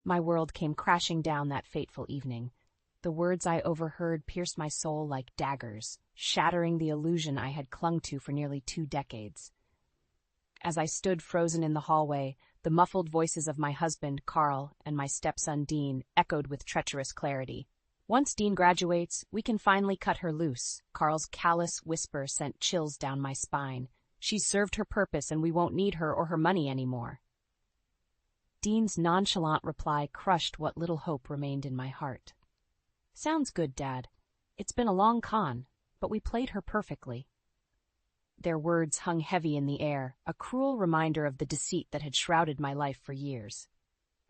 My world came crashing down that fateful evening. The words I overheard pierced my soul like daggers, shattering the illusion I had clung to for nearly 2 decades. As I stood frozen in the hallway, the muffled voices of my husband, Carl, and my stepson, Dean, echoed with treacherous clarity. "Once Dean graduates, we can finally cut her loose." Carl's callous whisper sent chills down my spine. "She's served her purpose and we won't need her or her money anymore." Dean's nonchalant reply crushed what little hope remained in my heart. "Sounds good, Dad. It's been a long con, but we played her perfectly." Their words hung heavy in the air, a cruel reminder of the deceit that had shrouded my life for years.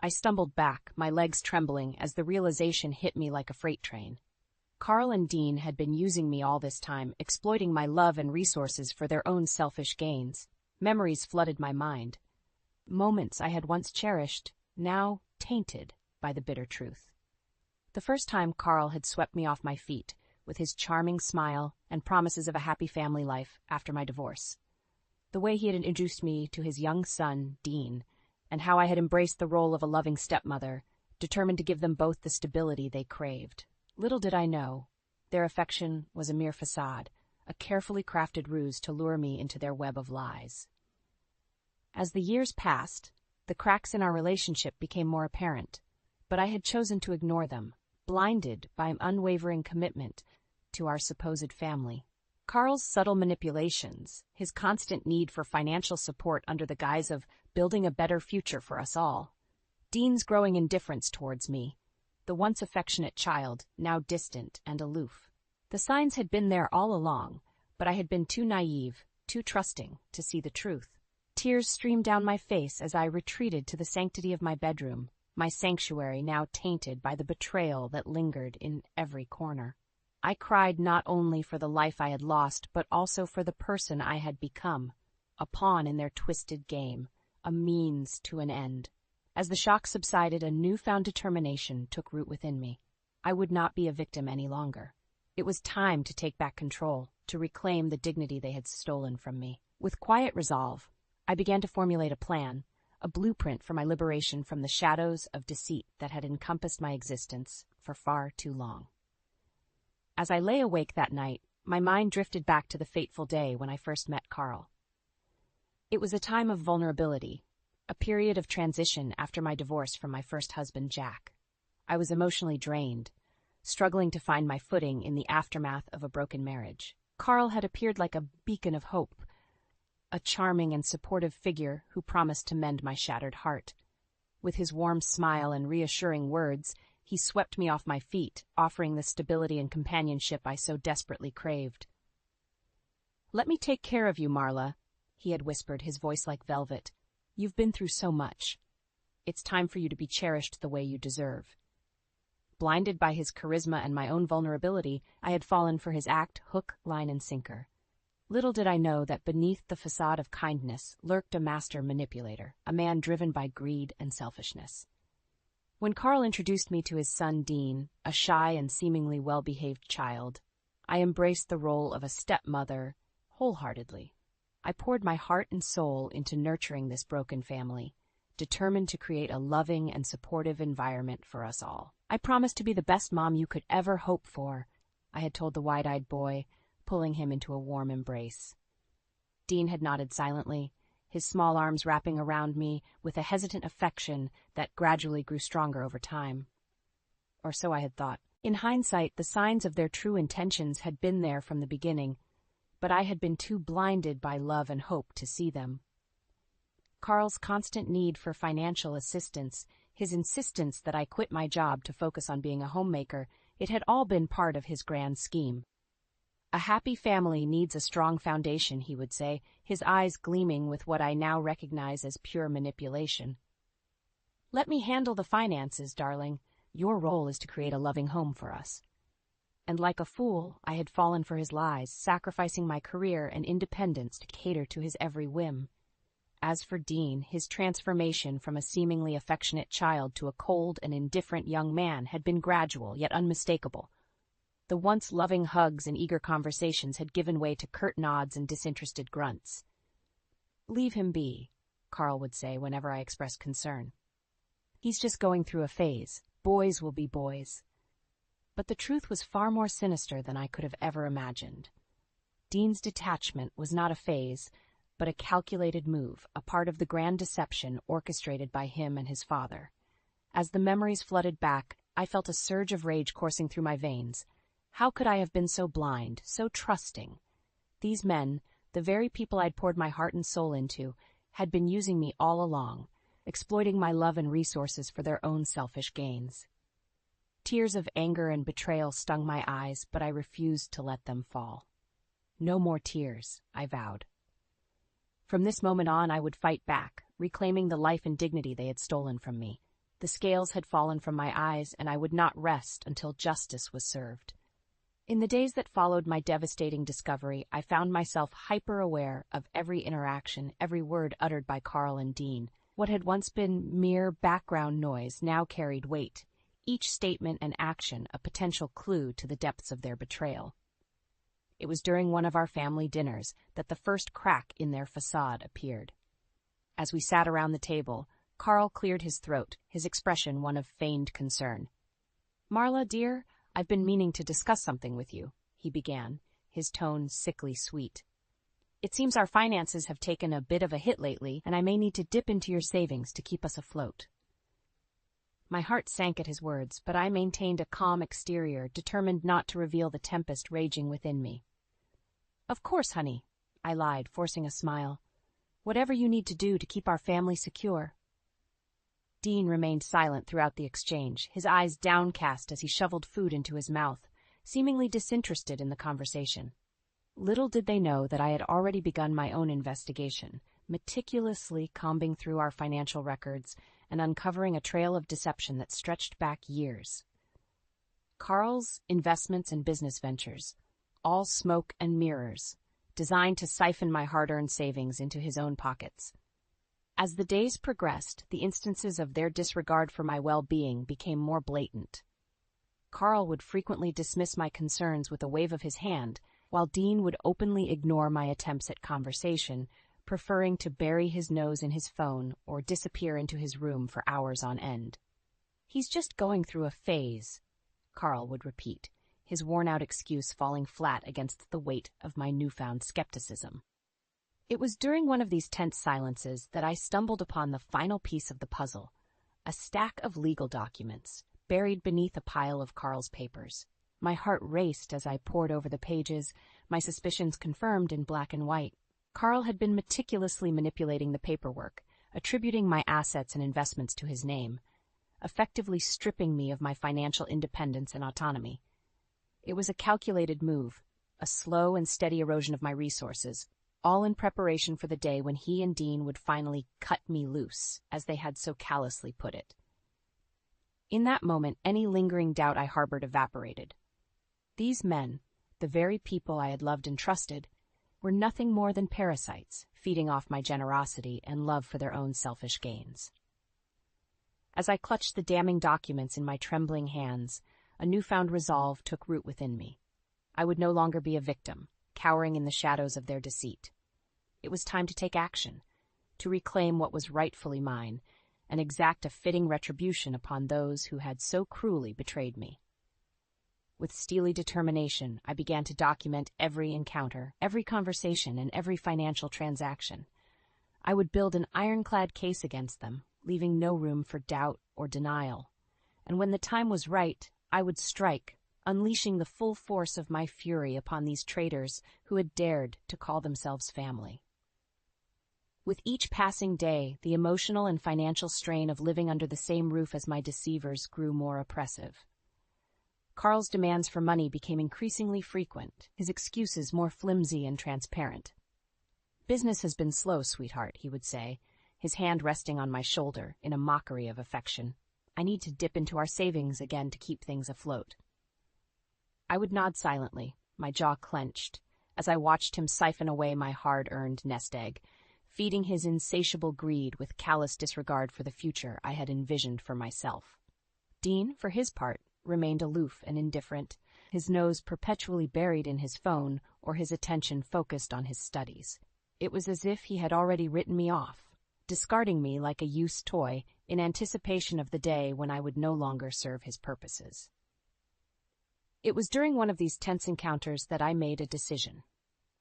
I stumbled back, my legs trembling, as the realization hit me like a freight train. Carl and Dean had been using me all this time, exploiting my love and resources for their own selfish gains. Memories flooded my mind. Moments I had once cherished, now tainted by the bitter truth. The first time Carl had swept me off my feet, with his charming smile and promises of a happy family life after my divorce. The way he had introduced me to his young son, Dean, and how I had embraced the role of a loving stepmother, determined to give them both the stability they craved. Little did I know, their affection was a mere facade, a carefully crafted ruse to lure me into their web of lies. As the years passed, the cracks in our relationship became more apparent, but I had chosen to ignore them, blinded by an unwavering commitment to our supposed family. Carl's subtle manipulations, his constant need for financial support under the guise of building a better future for us all, Dean's growing indifference towards me, the once affectionate child, now distant and aloof. The signs had been there all along, but I had been too naive, too trusting to see the truth. Tears streamed down my face as I retreated to the sanctity of my bedroom, my sanctuary now tainted by the betrayal that lingered in every corner. I cried not only for the life I had lost, but also for the person I had become, a pawn in their twisted game, a means to an end. As the shock subsided, a newfound determination took root within me. I would not be a victim any longer. It was time to take back control, to reclaim the dignity they had stolen from me. With quiet resolve, I began to formulate a plan, a blueprint for my liberation from the shadows of deceit that had encompassed my existence for far too long. As I lay awake that night, my mind drifted back to the fateful day when I first met Carl. It was a time of vulnerability, a period of transition after my divorce from my first husband, Jack. I was emotionally drained, struggling to find my footing in the aftermath of a broken marriage. Carl had appeared like a beacon of hope, a charming and supportive figure who promised to mend my shattered heart. With his warm smile and reassuring words, he swept me off my feet, offering the stability and companionship I so desperately craved. "Let me take care of you, Marla," he had whispered, his voice like velvet. "You've been through so much. It's time for you to be cherished the way you deserve." Blinded by his charisma and my own vulnerability, I had fallen for his act hook, line, and sinker. Little did I know that beneath the facade of kindness lurked a master manipulator, a man driven by greed and selfishness. When Carl introduced me to his son Dean, a shy and seemingly well-behaved child, I embraced the role of a stepmother wholeheartedly. I poured my heart and soul into nurturing this broken family, determined to create a loving and supportive environment for us all. "I promise to be the best mom you could ever hope for," I had told the wide-eyed boy, pulling him into a warm embrace. Dean had nodded silently, his small arms wrapping around me with a hesitant affection that gradually grew stronger over time. Or so I had thought. In hindsight, the signs of their true intentions had been there from the beginning, but I had been too blinded by love and hope to see them. Carl's constant need for financial assistance, his insistence that I quit my job to focus on being a homemaker, it had all been part of his grand scheme. "A happy family needs a strong foundation," he would say, his eyes gleaming with what I now recognize as pure manipulation. "Let me handle the finances, darling. Your role is to create a loving home for us." And like a fool, I had fallen for his lies, sacrificing my career and independence to cater to his every whim. As for Dean, his transformation from a seemingly affectionate child to a cold and indifferent young man had been gradual yet unmistakable. The once loving hugs and eager conversations had given way to curt nods and disinterested grunts. "Leave him be," Carl would say whenever I expressed concern. He's just going through a phase. Boys will be boys. But the truth was far more sinister than I could have ever imagined. Dean's detachment was not a phase, but a calculated move, a part of the grand deception orchestrated by him and his father. As the memories flooded back, I felt a surge of rage coursing through my veins. How could I have been so blind, so trusting? These men, the very people I'd poured my heart and soul into, had been using me all along, exploiting my love and resources for their own selfish gains. Tears of anger and betrayal stung my eyes, but I refused to let them fall. No more tears, I vowed. From this moment on, I would fight back, reclaiming the life and dignity they had stolen from me. The scales had fallen from my eyes, and I would not rest until justice was served. In the days that followed my devastating discovery, I found myself hyper-aware of every interaction, every word uttered by Carl and Dean. What had once been mere background noise now carried weight, each statement and action a potential clue to the depths of their betrayal. It was during one of our family dinners that the first crack in their facade appeared. As we sat around the table, Carl cleared his throat, his expression one of feigned concern. "Marla, dear, I've been meaning to discuss something with you," he began, his tone sickly sweet. "It seems our finances have taken a bit of a hit lately, and I may need to dip into your savings to keep us afloat." My heart sank at his words, but I maintained a calm exterior, determined not to reveal the tempest raging within me. "Of course, honey," I lied, forcing a smile. "Whatever you need to do to keep our family secure." Dean remained silent throughout the exchange, his eyes downcast as he shoveled food into his mouth, seemingly disinterested in the conversation. Little did they know that I had already begun my own investigation, meticulously combing through our financial records and uncovering a trail of deception that stretched back years. Carl's investments and business ventures, all smoke and mirrors, designed to siphon my hard-earned savings into his own pockets. As the days progressed, the instances of their disregard for my well-being became more blatant. Carl would frequently dismiss my concerns with a wave of his hand, while Dean would openly ignore my attempts at conversation, preferring to bury his nose in his phone or disappear into his room for hours on end. "He's just going through a phase," Carl would repeat, his worn-out excuse falling flat against the weight of my newfound skepticism. It was during one of these tense silences that I stumbled upon the final piece of the puzzle, a stack of legal documents, buried beneath a pile of Carl's papers. My heart raced as I pored over the pages, my suspicions confirmed in black and white. Carl had been meticulously manipulating the paperwork, attributing my assets and investments to his name, effectively stripping me of my financial independence and autonomy. It was a calculated move, a slow and steady erosion of my resources, all in preparation for the day when he and Dean would finally cut me loose, as they had so callously put it. In that moment, any lingering doubt I harbored evaporated. These men, the very people I had loved and trusted, were nothing more than parasites, feeding off my generosity and love for their own selfish gains. As I clutched the damning documents in my trembling hands, a newfound resolve took root within me. I would no longer be a victim, cowering in the shadows of their deceit. It was time to take action, to reclaim what was rightfully mine, and exact a fitting retribution upon those who had so cruelly betrayed me. With steely determination, I began to document every encounter, every conversation, and every financial transaction. I would build an ironclad case against them, leaving no room for doubt or denial. And when the time was right, I would strike, unleashing the full force of my fury upon these traitors who had dared to call themselves family. With each passing day, the emotional and financial strain of living under the same roof as my deceivers grew more oppressive. Carl's demands for money became increasingly frequent, his excuses more flimsy and transparent. "Business has been slow, sweetheart," he would say, his hand resting on my shoulder in a mockery of affection. "I need to dip into our savings again to keep things afloat." I would nod silently, my jaw clenched, as I watched him siphon away my hard-earned nest egg, feeding his insatiable greed with callous disregard for the future I had envisioned for myself. Dean, for his part, remained aloof and indifferent, his nose perpetually buried in his phone or his attention focused on his studies. It was as if he had already written me off, discarding me like a used toy in anticipation of the day when I would no longer serve his purposes. It was during one of these tense encounters that I made a decision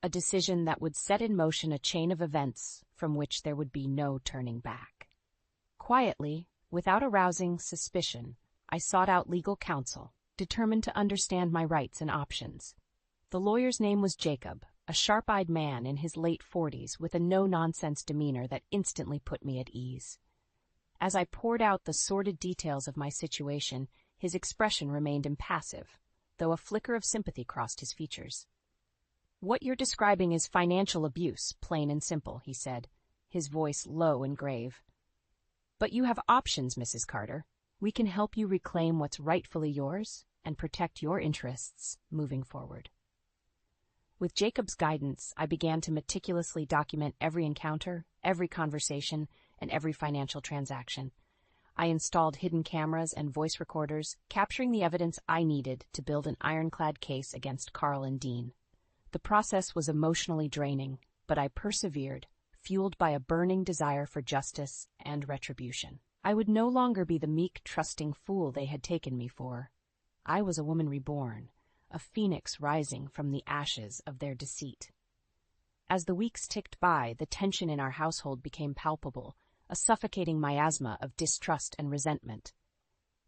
that would set in motion a chain of events from which there would be no turning back. Quietly, without arousing suspicion, I sought out legal counsel, determined to understand my rights and options. The lawyer's name was Jacob, a sharp-eyed man in his late 40s with a no-nonsense demeanor that instantly put me at ease. As I poured out the sordid details of my situation, his expression remained impassive, though a flicker of sympathy crossed his features. "What you're describing is financial abuse, plain and simple," he said, his voice low and grave. "But you have options, Mrs. Carter. We can help you reclaim what's rightfully yours and protect your interests moving forward." With Jacob's guidance, I began to meticulously document every encounter, every conversation, and every financial transaction. I installed hidden cameras and voice recorders, capturing the evidence I needed to build an ironclad case against Carl and Dean. The process was emotionally draining, but I persevered, fueled by a burning desire for justice and retribution. I would no longer be the meek, trusting fool they had taken me for. I was a woman reborn, a phoenix rising from the ashes of their deceit. As the weeks ticked by, the tension in our household became palpable, a suffocating miasma of distrust and resentment.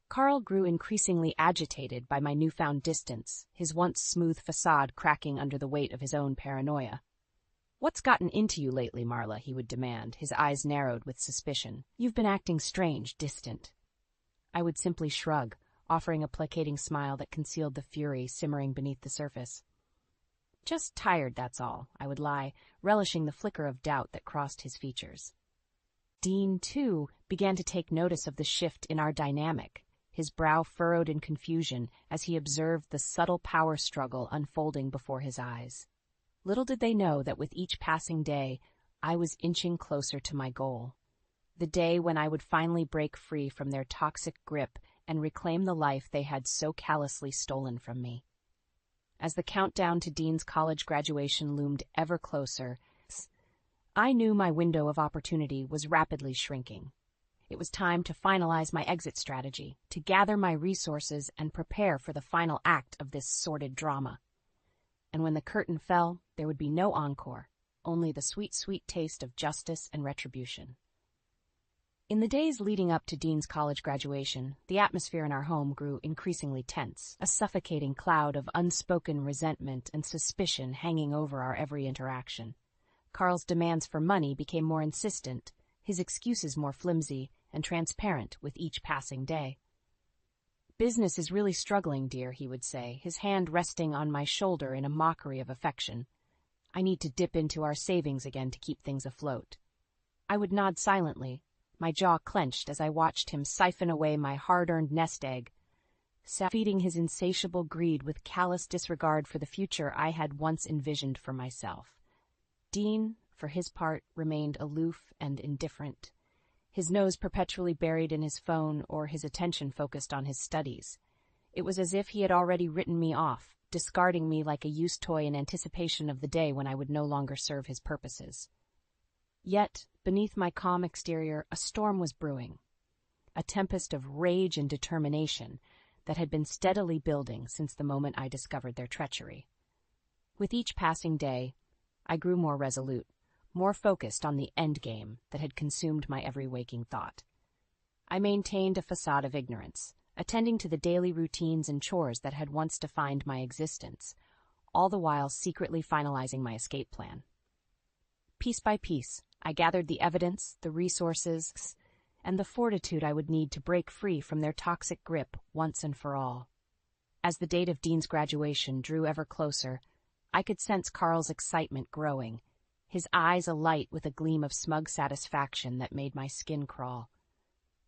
Carl grew increasingly agitated by my newfound distance, his once smooth facade cracking under the weight of his own paranoia. "What's gotten into you lately, Marla?" he would demand, his eyes narrowed with suspicion. "You've been acting strange, distant." I would simply shrug, offering a placating smile that concealed the fury simmering beneath the surface. "Just tired, that's all," I would lie, relishing the flicker of doubt that crossed his features. Dean, too, began to take notice of the shift in our dynamic, his brow furrowed in confusion as he observed the subtle power struggle unfolding before his eyes. Little did they know that with each passing day, I was inching closer to my goal. The day when I would finally break free from their toxic grip and reclaim the life they had so callously stolen from me. As the countdown to Dean's college graduation loomed ever closer, I knew my window of opportunity was rapidly shrinking. It was time to finalize my exit strategy, to gather my resources and prepare for the final act of this sordid drama. And when the curtain fell, there would be no encore, only the sweet, sweet taste of justice and retribution. In the days leading up to Dean's college graduation, the atmosphere in our home grew increasingly tense, a suffocating cloud of unspoken resentment and suspicion hanging over our every interaction. Carl's demands for money became more insistent, his excuses more flimsy and transparent with each passing day. "Business is really struggling, dear," he would say, his hand resting on my shoulder in a mockery of affection. "I need to dip into our savings again to keep things afloat." I would nod silently, my jaw clenched as I watched him siphon away my hard-earned nest egg, feeding his insatiable greed with callous disregard for the future I had once envisioned for myself. Dean, for his part, remained aloof and indifferent, his nose perpetually buried in his phone or his attention focused on his studies. It was as if he had already written me off, discarding me like a used toy in anticipation of the day when I would no longer serve his purposes. Yet, beneath my calm exterior, a storm was brewing, a tempest of rage and determination that had been steadily building since the moment I discovered their treachery. With each passing day, I grew more resolute, more focused on the end game that had consumed my every waking thought. I maintained a facade of ignorance, attending to the daily routines and chores that had once defined my existence, all the while secretly finalizing my escape plan. Piece by piece, I gathered the evidence, the resources, and the fortitude I would need to break free from their toxic grip once and for all. As the date of Dean's graduation drew ever closer, I could sense Carl's excitement growing, his eyes alight with a gleam of smug satisfaction that made my skin crawl.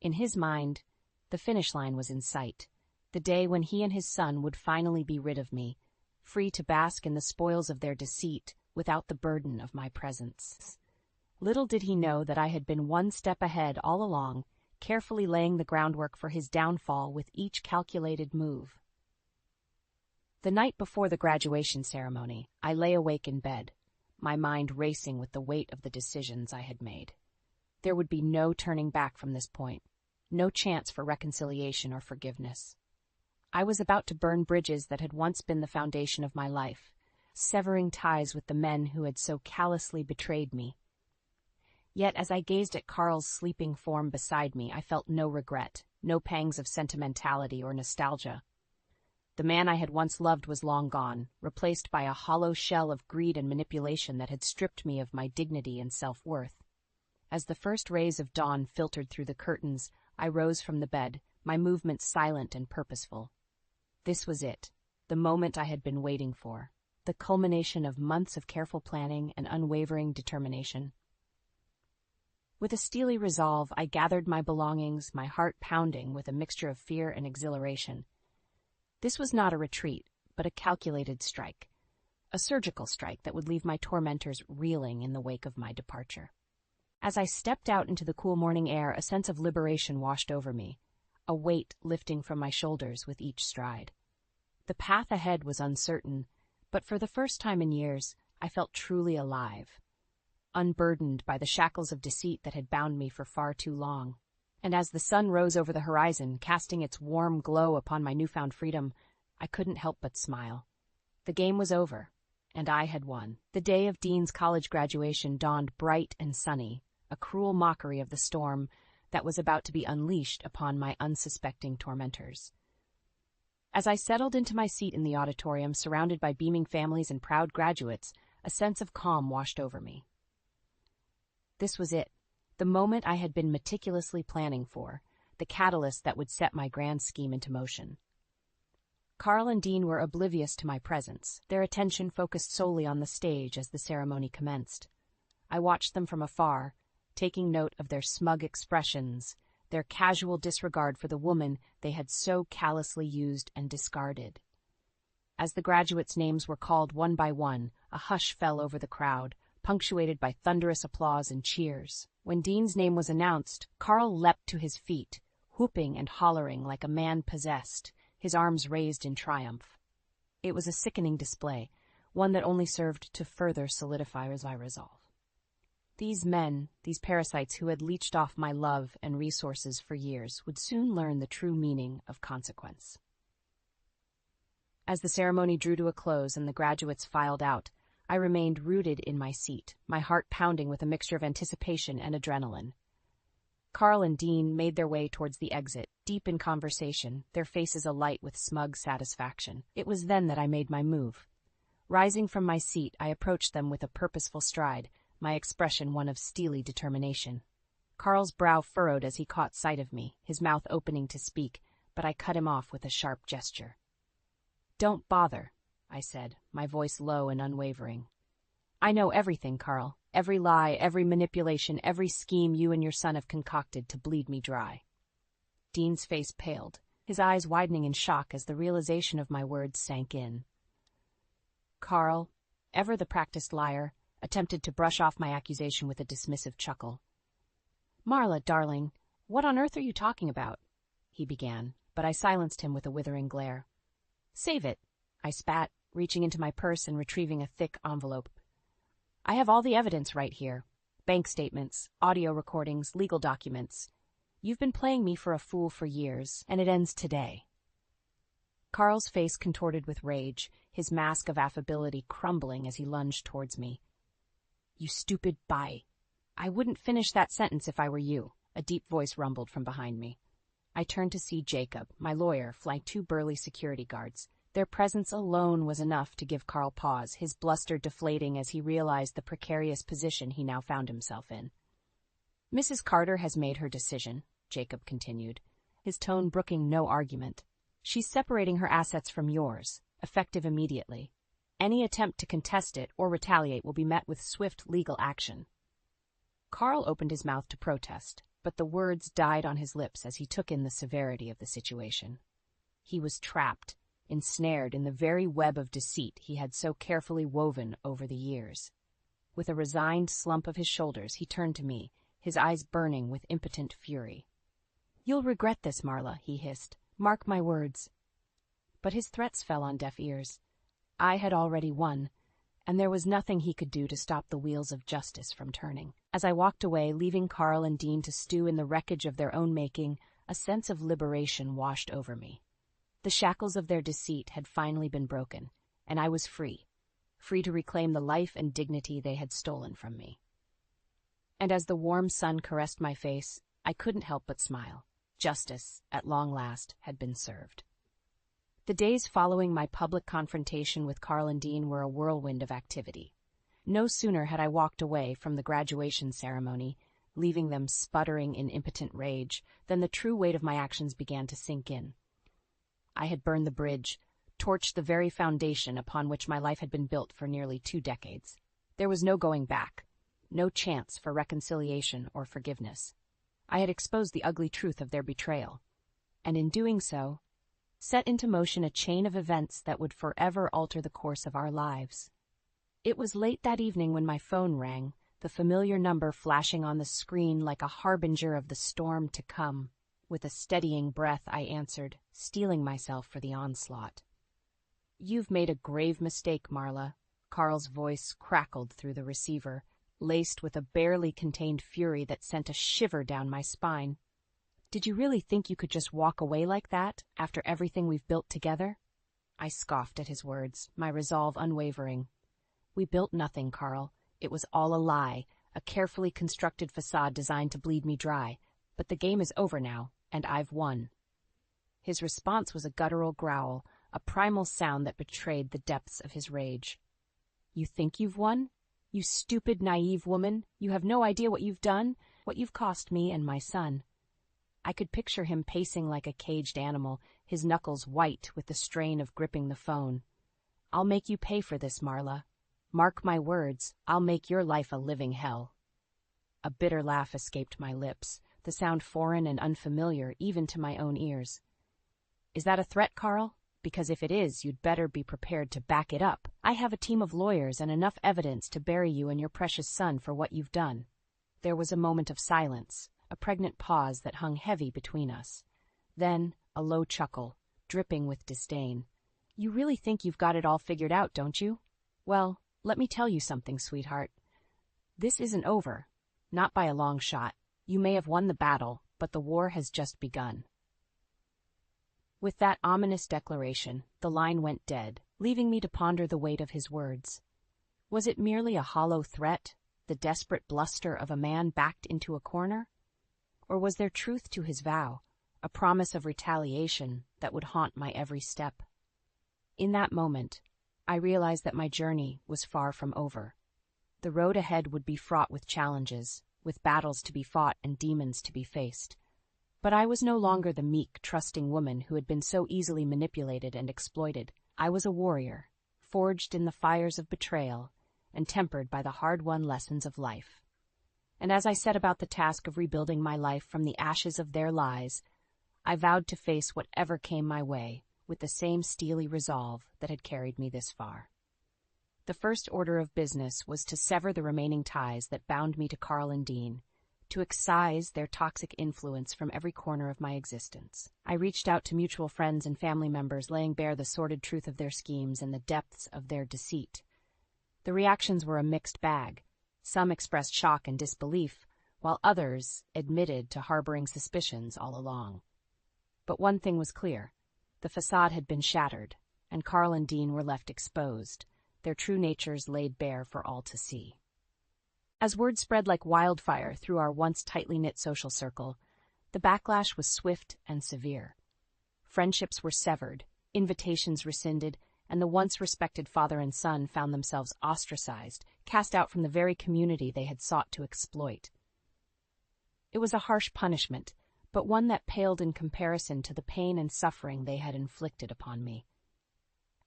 In his mind, the finish line was in sight, the day when he and his son would finally be rid of me, free to bask in the spoils of their deceit without the burden of my presence. Little did he know that I had been one step ahead all along, carefully laying the groundwork for his downfall with each calculated move. The night before the graduation ceremony, I lay awake in bed, my mind racing with the weight of the decisions I had made. There would be no turning back from this point, no chance for reconciliation or forgiveness. I was about to burn bridges that had once been the foundation of my life, severing ties with the men who had so callously betrayed me. Yet as I gazed at Carl's sleeping form beside me, I felt no regret, no pangs of sentimentality or nostalgia. The man I had once loved was long gone, replaced by a hollow shell of greed and manipulation that had stripped me of my dignity and self-worth. As the first rays of dawn filtered through the curtains, I rose from the bed, my movements silent and purposeful. This was it, the moment I had been waiting for, the culmination of months of careful planning and unwavering determination. With a steely resolve, I gathered my belongings, my heart pounding with a mixture of fear and exhilaration. This was not a retreat, but a calculated strike, a surgical strike that would leave my tormentors reeling in the wake of my departure. As I stepped out into the cool morning air, a sense of liberation washed over me, a weight lifting from my shoulders with each stride. The path ahead was uncertain, but for the first time in years, I felt truly alive, unburdened by the shackles of deceit that had bound me for far too long. And as the sun rose over the horizon, casting its warm glow upon my newfound freedom, I couldn't help but smile. The game was over, and I had won. The day of Dean's college graduation dawned bright and sunny, a cruel mockery of the storm that was about to be unleashed upon my unsuspecting tormentors. As I settled into my seat in the auditorium, surrounded by beaming families and proud graduates, a sense of calm washed over me. This was it, the moment I had been meticulously planning for, the catalyst that would set my grand scheme into motion. Carl and Dean were oblivious to my presence, their attention focused solely on the stage as the ceremony commenced. I watched them from afar, taking note of their smug expressions, their casual disregard for the woman they had so callously used and discarded. As the graduates' names were called one by one, a hush fell over the crowd, punctuated by thunderous applause and cheers. When Dean's name was announced, Carl leapt to his feet, whooping and hollering like a man possessed, his arms raised in triumph. It was a sickening display, one that only served to further solidify my resolve. These men, these parasites who had leached off my love and resources for years, would soon learn the true meaning of consequence. As the ceremony drew to a close and the graduates filed out, I remained rooted in my seat, my heart pounding with a mixture of anticipation and adrenaline. Carl and Dean made their way towards the exit, deep in conversation, their faces alight with smug satisfaction. It was then that I made my move. Rising from my seat, I approached them with a purposeful stride, my expression one of steely determination. Carl's brow furrowed as he caught sight of me, his mouth opening to speak, but I cut him off with a sharp gesture. "Don't bother," I said, my voice low and unwavering. "I know everything, Carl. Every lie, every manipulation, every scheme you and your son have concocted to bleed me dry." Dean's face paled, his eyes widening in shock as the realization of my words sank in. Carl, ever the practiced liar, attempted to brush off my accusation with a dismissive chuckle. "Marla, darling, what on earth are you talking about?" he began, but I silenced him with a withering glare. "Save it," I spat, reaching into my purse and retrieving a thick envelope. "I have all the evidence right here. Bank statements, audio recordings, legal documents. You've been playing me for a fool for years, and it ends today." Carl's face contorted with rage, his mask of affability crumbling as he lunged towards me. "You stupid bye. I wouldn't finish that sentence if I were you," a deep voice rumbled from behind me. I turned to see Jacob, my lawyer, flank two burly security guards. Their presence alone was enough to give Carl pause, his bluster deflating as he realized the precarious position he now found himself in. "Mrs. Carter has made her decision," Jacob continued, his tone brooking no argument. "She's separating her assets from yours, effective immediately. Any attempt to contest it or retaliate will be met with swift legal action." Carl opened his mouth to protest, but the words died on his lips as he took in the severity of the situation. He was trapped, ensnared in the very web of deceit he had so carefully woven over the years. With a resigned slump of his shoulders, he turned to me, his eyes burning with impotent fury. "You'll regret this, Marla," he hissed. "Mark my words." But his threats fell on deaf ears. I had already won, and there was nothing he could do to stop the wheels of justice from turning. As I walked away, leaving Carl and Dean to stew in the wreckage of their own making, a sense of liberation washed over me. The shackles of their deceit had finally been broken, and I was free to reclaim the life and dignity they had stolen from me. And as the warm sun caressed my face, I couldn't help but smile. Justice, at long last, had been served. The days following my public confrontation with Carl and Dean were a whirlwind of activity. No sooner had I walked away from the graduation ceremony, leaving them sputtering in impotent rage, than the true weight of my actions began to sink in. I had burned the bridge, torched the very foundation upon which my life had been built for nearly 2 decades. There was no going back, no chance for reconciliation or forgiveness. I had exposed the ugly truth of their betrayal, and in doing so, set into motion a chain of events that would forever alter the course of our lives. It was late that evening when my phone rang, the familiar number flashing on the screen like a harbinger of the storm to come. With a steadying breath, I answered, steeling myself for the onslaught. "You've made a grave mistake, Marla." Carl's voice crackled through the receiver, laced with a barely contained fury that sent a shiver down my spine. "Did you really think you could just walk away like that, after everything we've built together?" I scoffed at his words, my resolve unwavering. "We built nothing, Carl. It was all a lie, a carefully constructed facade designed to bleed me dry. But the game is over now, and I've won." His response was a guttural growl, a primal sound that betrayed the depths of his rage. "You think you've won? You stupid, naive woman. You have no idea what you've done, what you've cost me and my son." I could picture him pacing like a caged animal, his knuckles white with the strain of gripping the phone. "I'll make you pay for this, Marla. Mark my words, I'll make your life a living hell." A bitter laugh escaped my lips, the sound foreign and unfamiliar even to my own ears. "Is that a threat, Carl? Because if it is, you'd better be prepared to back it up. I have a team of lawyers and enough evidence to bury you and your precious son for what you've done." There was a moment of silence, a pregnant pause that hung heavy between us. Then a low chuckle, dripping with disdain. "You really think you've got it all figured out, don't you? Well, let me tell you something, sweetheart. This isn't over. Not by a long shot. You may have won the battle, but the war has just begun." With that ominous declaration, the line went dead, leaving me to ponder the weight of his words. Was it merely a hollow threat, the desperate bluster of a man backed into a corner? Or was there truth to his vow, a promise of retaliation that would haunt my every step? In that moment, I realized that my journey was far from over. The road ahead would be fraught with challenges, with battles to be fought and demons to be faced. But I was no longer the meek, trusting woman who had been so easily manipulated and exploited. I was a warrior, forged in the fires of betrayal and tempered by the hard-won lessons of life. And as I set about the task of rebuilding my life from the ashes of their lies, I vowed to face whatever came my way with the same steely resolve that had carried me this far. The first order of business was to sever the remaining ties that bound me to Carl and Dean, to excise their toxic influence from every corner of my existence. I reached out to mutual friends and family members, laying bare the sordid truth of their schemes and the depths of their deceit. The reactions were a mixed bag. Some expressed shock and disbelief, while others admitted to harboring suspicions all along. But one thing was clear. The facade had been shattered, and Carl and Dean were left exposed, their true natures laid bare for all to see. As word spread like wildfire through our once tightly knit social circle, the backlash was swift and severe. Friendships were severed, invitations rescinded, and the once respected father and son found themselves ostracized, cast out from the very community they had sought to exploit. It was a harsh punishment, but one that paled in comparison to the pain and suffering they had inflicted upon me.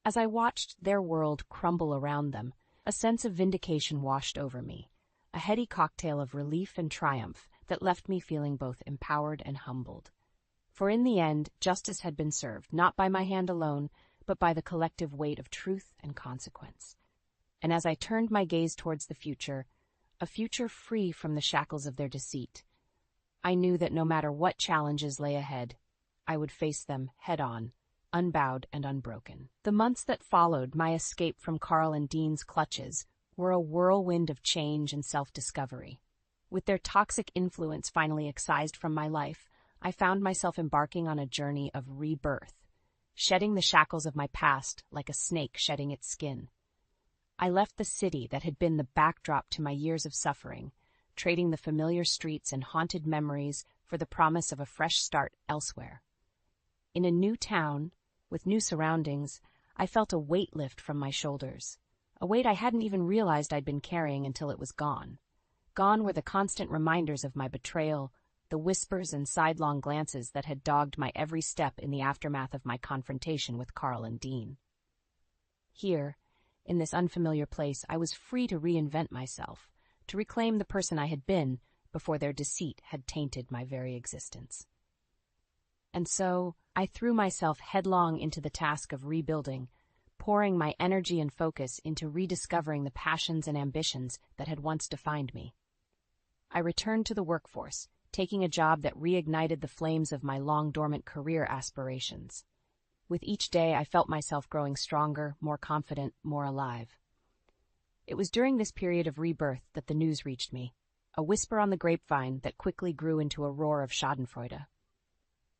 As I watched their world crumble around them, a sense of vindication washed over me, a heady cocktail of relief and triumph that left me feeling both empowered and humbled. For in the end, justice had been served, not by my hand alone, but by the collective weight of truth and consequence. And as I turned my gaze towards the future, a future free from the shackles of their deceit, I knew that no matter what challenges lay ahead, I would face them head-on, unbowed and unbroken. The months that followed my escape from Carl and Dean's clutches were a whirlwind of change and self-discovery. With their toxic influence finally excised from my life, I found myself embarking on a journey of rebirth, shedding the shackles of my past like a snake shedding its skin. I left the city that had been the backdrop to my years of suffering, trading the familiar streets and haunted memories for the promise of a fresh start elsewhere. In a new town, with new surroundings, I felt a weight lift from my shoulders, a weight I hadn't even realized I'd been carrying until it was gone. Gone were the constant reminders of my betrayal, the whispers and sidelong glances that had dogged my every step in the aftermath of my confrontation with Carl and Dean. Here, in this unfamiliar place, I was free to reinvent myself, to reclaim the person I had been before their deceit had tainted my very existence. And so, I threw myself headlong into the task of rebuilding, pouring my energy and focus into rediscovering the passions and ambitions that had once defined me. I returned to the workforce, taking a job that reignited the flames of my long-dormant career aspirations. With each day, I felt myself growing stronger, more confident, more alive. It was during this period of rebirth that the news reached me, a whisper on the grapevine that quickly grew into a roar of schadenfreude.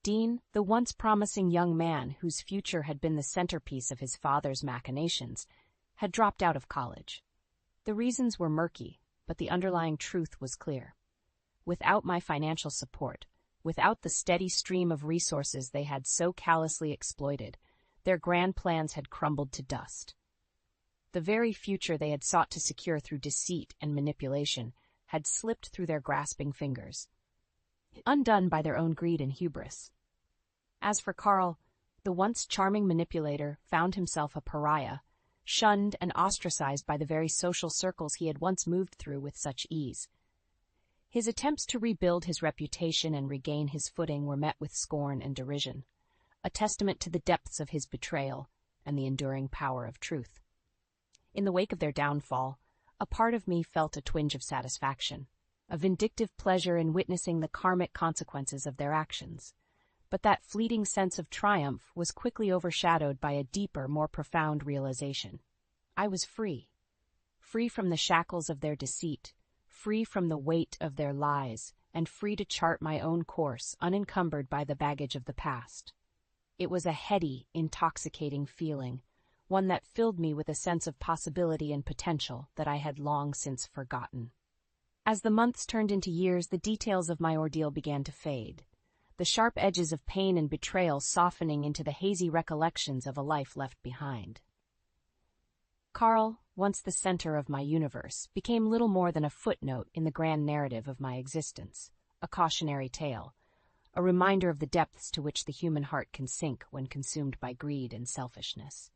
Dean, the once promising young man whose future had been the centerpiece of his father's machinations, had dropped out of college. The reasons were murky, but the underlying truth was clear. Without my financial support, without the steady stream of resources they had so callously exploited, their grand plans had crumbled to dust. The very future they had sought to secure through deceit and manipulation had slipped through their grasping fingers, undone by their own greed and hubris. As for Carl, the once charming manipulator found himself a pariah, shunned and ostracized by the very social circles he had once moved through with such ease. His attempts to rebuild his reputation and regain his footing were met with scorn and derision, a testament to the depths of his betrayal and the enduring power of truth. In the wake of their downfall, a part of me felt a twinge of satisfaction, a vindictive pleasure in witnessing the karmic consequences of their actions. But that fleeting sense of triumph was quickly overshadowed by a deeper, more profound realization. I was free. Free from the shackles of their deceit, free from the weight of their lies, and free to chart my own course, unencumbered by the baggage of the past. It was a heady, intoxicating feeling, one that filled me with a sense of possibility and potential that I had long since forgotten. As the months turned into years, the details of my ordeal began to fade, the sharp edges of pain and betrayal softening into the hazy recollections of a life left behind. Carl, once the center of my universe, became little more than a footnote in the grand narrative of my existence, a cautionary tale, a reminder of the depths to which the human heart can sink when consumed by greed and selfishness.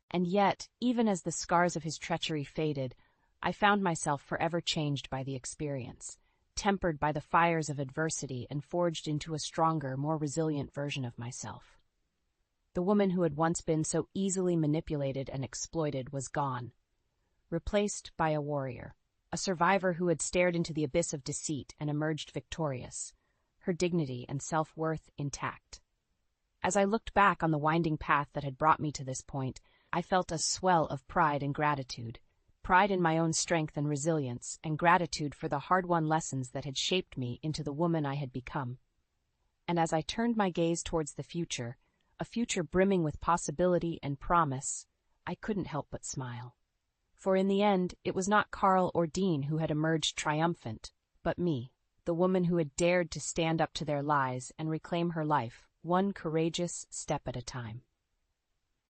And yet, even as the scars of his treachery faded, I found myself forever changed by the experience, tempered by the fires of adversity and forged into a stronger, more resilient version of myself. The woman who had once been so easily manipulated and exploited was gone, replaced by a warrior, a survivor who had stared into the abyss of deceit and emerged victorious, her dignity and self-worth intact. As I looked back on the winding path that had brought me to this point, I felt a swell of pride and gratitude, pride in my own strength and resilience, and gratitude for the hard-won lessons that had shaped me into the woman I had become. And as I turned my gaze towards the future, a future brimming with possibility and promise, I couldn't help but smile. For in the end, it was not Carl or Dean who had emerged triumphant, but me, the woman who had dared to stand up to their lies and reclaim her life, one courageous step at a time.